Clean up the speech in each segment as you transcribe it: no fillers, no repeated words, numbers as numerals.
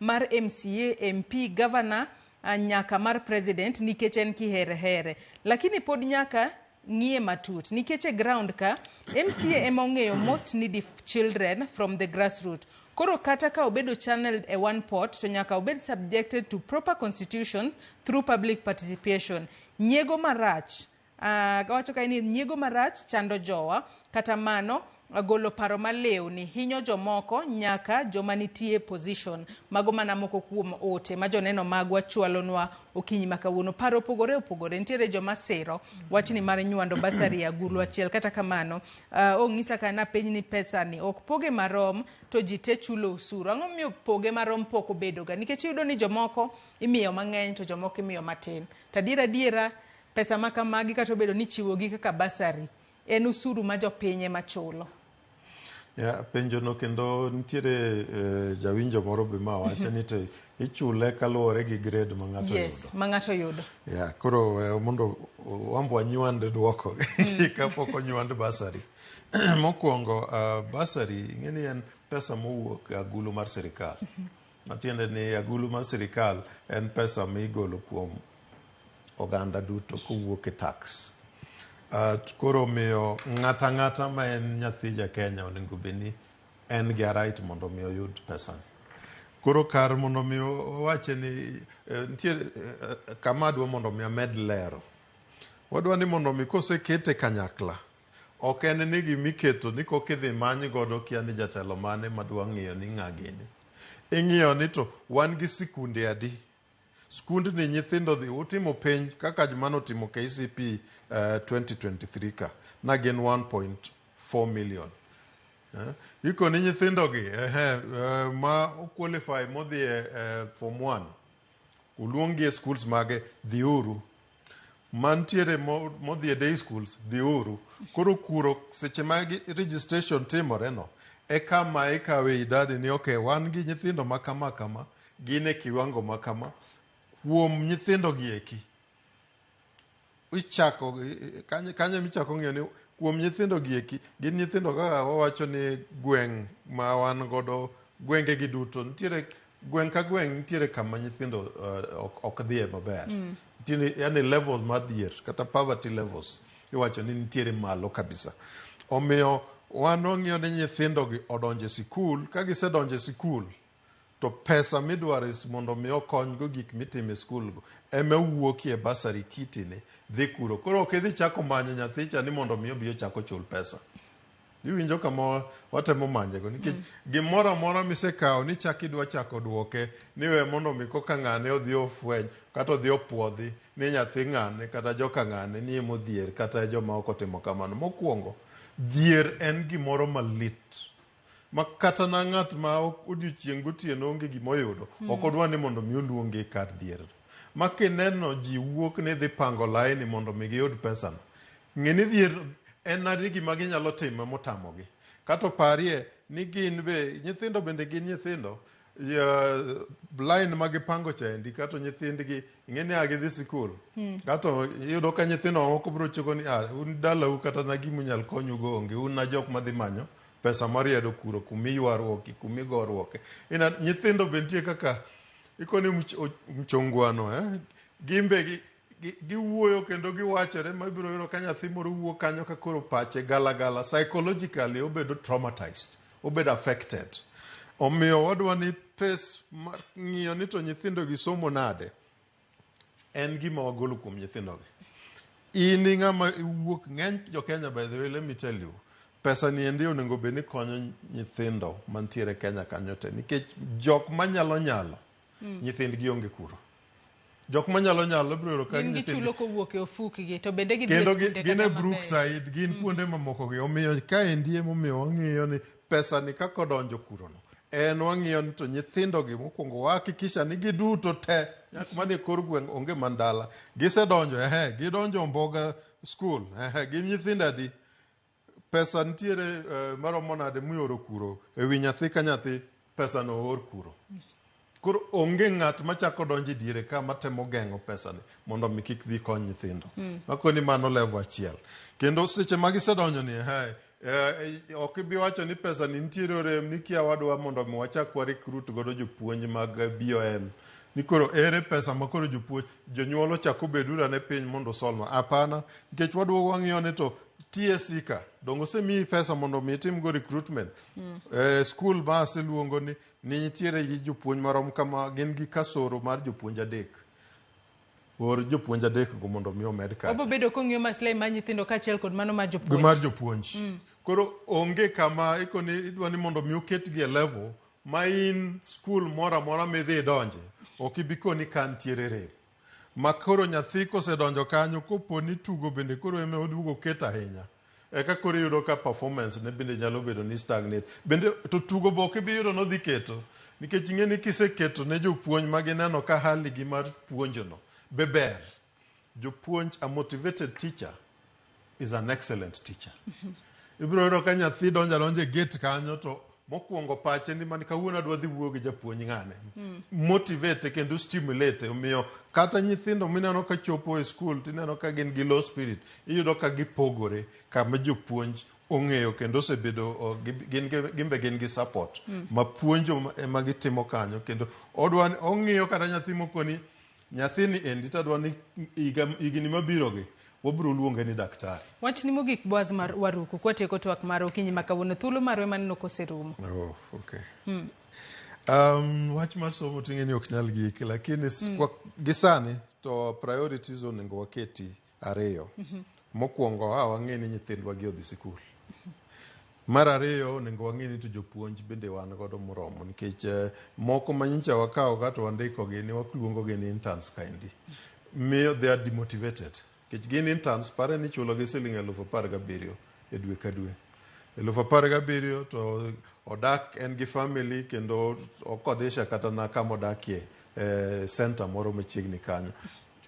mar MCA, MP, governor, nyaka mar president nikech en kihere here. Lakini pod nyaka ng'iye matut nikech e ground ka MCA ema ong'eyo most needy children from the grassroots. Koro kata ka obedo channeled e one pot to nyaka obed subjected to proper constitution through public participation. Nyiego marach, wacho ka ni nyiego marach chando jowa, kata mano golo paro malew ni hinyo jomoko nyaka joma nitie position. Mago mana moko kuom ote ma joneno magwa chwalonwa okinyi makawuono. Paro opogore nitiere joma sero wachni mar nywando basari agulu achiel, kata kamano ong'isa kana penj ni pesa ni ok poge marom to ji te chulo usuru. Ang'o miyo poge marom pok obedoga? Nikech iyudo ni jomoko imiyo mang'eny to jomoko imiyo matin. Tadiera pesa makamagi kata obedo ni chiwogi kaka basari en usuru ma jopiny ema chulo. Penjo no kendo nitiere jawinjo moro be ma wacho ni to ichule kaluwore gi grade ma ng'ato yudo. Yes, ma ng'ato yudo. Koro mondo wambwa nywand duoko kapok onywand basari. Mokwongo basari ng'eni en pesa mowuok e agulu mar sirikal. Matiende ni agulu mar sirikal en pesa migolo kuom oganda duto kowuok e tax. Koro miyo ng'ata ma en nyathi ja Kenya onego bedni en gi right mondo mi oyud pesa. Koro kar mondo mi wache ni nitie kama dwa mondo mi amed lero. Wadwa ni mondo mi kosekete kanyakla ok en ni gimiketo ni kokidhi many godo kia ni jatelo mane madwa ng'iyo ni ng'a gini. Ing'iyo ni to wan gi sikunde adi. Skund ni nyithindo dhi utimo penj kaka jmano timo KCP 2023 ka na gin 1.4 million. Iko ni nyithindo gi ma qualify modhi form 1 uluongi e schools mage dhiuru. Mantiere modhi e day schools dhiuru. Koro kuro seche magi registration timore no e kama ikawe idadi ni okay wan gi nyithindo makama gine kiwango makama. Kuom nyithindo gi eki ichako kanye michako ng'iyo ni kuom nyithindo gi eki gin nyithindo kaka wawacho ni gweng' ma wan godo gwenge gi duto nitiere gweng' ka gweng' nitiere kama nyithindo ok dhiye maber. Yani levels mar dhier kata poverty levels iwacho ni nitiere malo kabisa. Omiyo wan ong'iyo ni nyithindo gi odonje sikul. Ka gisedonje sikul to pesa midwaro mondo mi okony go gik mitime skul go ema wuokie basari kitine dhi kuro. Koro ok idhi chako manyo nyathi cha ni mondo mi obi ochako chul pesa. Iwinjo kama watemo manye go nikech gimoro amora misekawo ni chak idwa chako duoke ni we mondo mi koka ng'ane odhi ofweny kata odhi opuodhi ni nyathi ng'ane kata joka ng'ane ni modhier kata joma ok otimo kamano. Mokwongo dhier en gimoro malit. Makata na ng'at ma odiochieng' gotieno onge gimoyudo ok odwa ni mondo mi oluonge kar dhier. Makineno ji wuok ni dhi pango laini mondo mi giyud pesa no. Ng'eni dhier en ari gima ginyalo timo motamogi. Kato parie ni gin be nyithindo bende gin nyithindo line ma gipango chendi kato nyithindgi ng'eni agidhi sikul. Kato yudo ka nyithindo moko bro choko ni un dalau kata na gimunyal konyugo onge un na jok madhi manyo pesa mariedo kuro kumiywaruoki kumigoruoke. Nyithindo bentie kaka ikoni mchongwano gimbe giwuoyo kendo giwachore mabiro yoro ka nyathi moro wuok kanyo ka koro pache gala psychologically obedo traumatized, obedo affected. Omiyo wadwa ni pes ng'iyo ni to nyithindo gi somo nade en gima wagolo kuom nyithindo gi. Ini ng'ama wuok ng'eny jo Kenya, by the way, let me tell you, pesa ni endi onego bed ni konyo nyithindo mantiere Kenya kanyo te nikech jok manyalo nyithindgi onge kuro. Jok manyalo biro ka gin gichulo kowuok e ofukgi to bende kendo gin e Brookside gin kuonde mamoko gi. Omiyo ka endi emomiyo wang'iyo ni pesa ni kako donjo kuro no en wang'iyo ni to nyithindo gi mokwongo wahakikisha ni giduto te mane kor gweng' onge mandala gisedonjo gidonjo Mboga school gin nyithindo adi pesa nitiere maromo nade muyoro kuro ewi nyathi ka nyathi pesa no or kuro. Koro onge ng'at machako donjo diere ka matemo geng'o pesa ni mondo mi kik dhi kony nyithindo. Makoni mano level achiel. Kendo seche ma gisedonjo ni ok ibi wacho ni pesa ni nitiere rem ni kia wadwa mondo mi wachak wa recruit godo jopuonj mag BOM ni koro ere pesa ma koro jopuonj jonyuol ochako bedura ne piny mondo solno apana nikech wadwogo wang'iyo ni to TSC ka dongo semi pesa mondo mi tim go recruitment school ma aseluongo ni nitiere gi jopuonj marom kama gin gi kasoro mar jopuonj adek or jopuonj adek go mondo mi omed kacha obo bedo kong'iyo maslahi mar nyithindo kaachiel kod mano mar jopuonj mar jopuonj koro onge kama ikoni idwa ni mondo mi oketgi e level ma in school mora mora midhi donje ok ibi koni kan tiere rem ma koro nyathi kosedonjo kanyo koponi tugo bende koro eme oduogo ket ahinya eka koro yudo ka performance ne bende nyalo bedo ni stagnate bende to tugo be ok ibi yudo nodhi keto nikech ing'e ni kiseketo ne jopuonj ma gineno ka hali gi mar puonjono beber jopuonj a motivated teacher is an excellent teacher ibiro yudo ka nyathi donja gate kanyo to mokwongo pache ni man kawuono adwa dhi wuoyo gi japuonj ng'ane motivate kendo stimulate omiyo kata nyithindo mineno ka chopo e school tineno ka gin gi low spirit iyudo ka gipogore kama jopuonj ong'eyo kendo osebedo gin gi support ma puonjo ema gitimo kanyo kendo ong'iyo kata nyathi mokoni nyathini endi tadwa ni higni mabirogi wabiro luonge ni daktari. Wach ni mogik Boaz mar Waruku kwatieko twak mar okinyi ma kawuono thuolo marwe maneno koserumo. Oh, okay. Wach mar somo ting'e ni ok nyal gik lakini gisani to priorities onego waketi ariyo. Mokwongo wang'e ni nyithindwa gi odhi sikul. Mar ariyo onego wang'e ni to jopuonj bende wan godo moromo nikech moko manyicha wakawo kato wandikogi ni waluongogi ni interns kaendi. Miyo they are demotivated. Kech gin interns pare ni chulogi siling 17,000 e dwe ka dwe. 17,000 to odak en gi family kendo okodesha kata na kama odakie center moro machiegni kanyo.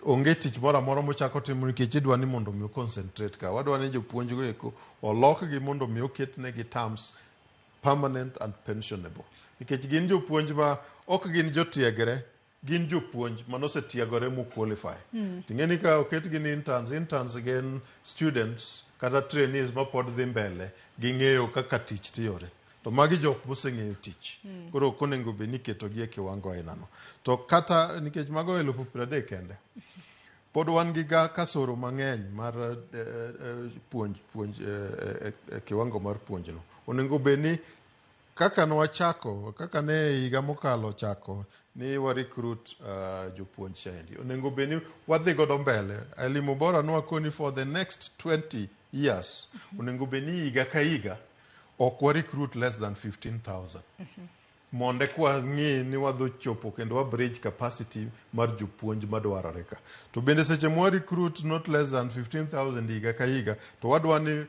Onge tich moro amora mochako timo nikech idwa ni mondo mi concentrate ka. Wadwa ni jopuonj go eko olokgi mondo mi oketnegi terms permanent and pensionable. Nikech gin jopuonj ma ok gin jotiegre gin jopuonj manosetiegore mo qualify. Ting'eni ka oketgi ni interns gin students kata trainees ma pod dhi mbele ging'eyo kaka tich tiyore. To magi jok moseng'eyo tich. Koro okonego be ni ketogi e kiwango ainano. To kata nikech mago 30,000 kende. Pod wan gi kasoro mang'eny mar puonj kiwango mar puonjno. Onego be ni kaka ne higa mokalo chako ni wa recruit jopuonj saendi. Onego be ni wadhi godo mbele. Elimu bora nwakoni for the next 20 years. Onego be ni higa ka higa ok wa recruit less than 15,000. Monde kwa ng'i ni wadho chopo kendo wa bridge capacity mar jopuonj madwarore ka. To bende seche mwa recruit not less than 15,000 higa ka higa to wadwa ni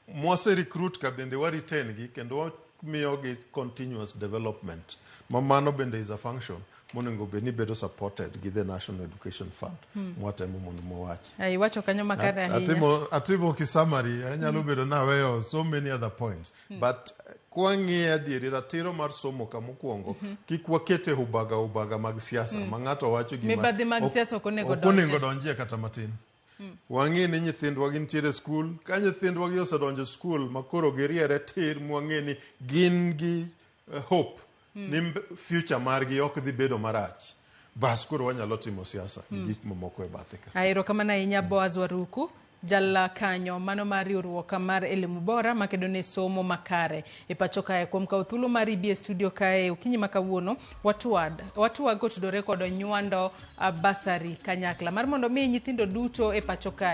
mwase recruit ka bende wa retain gi kendo miyo gi continuous development. Mano bende is a function monego be ni bedo supported gi the National Education Fund. Mwatemo mondo mwawachi. Ai wacho kanyo makare ahinya. Atimo kisamari anyalo bedo na weyo so many other points. But kwang'i adieri ratiro mar somo ka mokwongo kik wakete ubaga mag siasa ma ng'ato wacho gima mibadhi mag siasa ok onego donjie kata matin. Wang'e ni nyithindwa gintiere skul ka nyithindwa gi osedonjo skul makoro giriere tir mwang'e ni gin gi hope ni future margi ok dhi bedo marach bas koro wanyalo timo siasa gik mamoko e bathe ka. Aero kamana inya Boaz Waruku jalla kanyo mano mar riwruok mar elimu bora makedo ne somo makare e pacho kae kuom kawo thuolo mar IBS studio kae okinyi makawuono watwag kotudore kod nywando basari kanyakla mar mondo mi nyithindo duto e pacho kae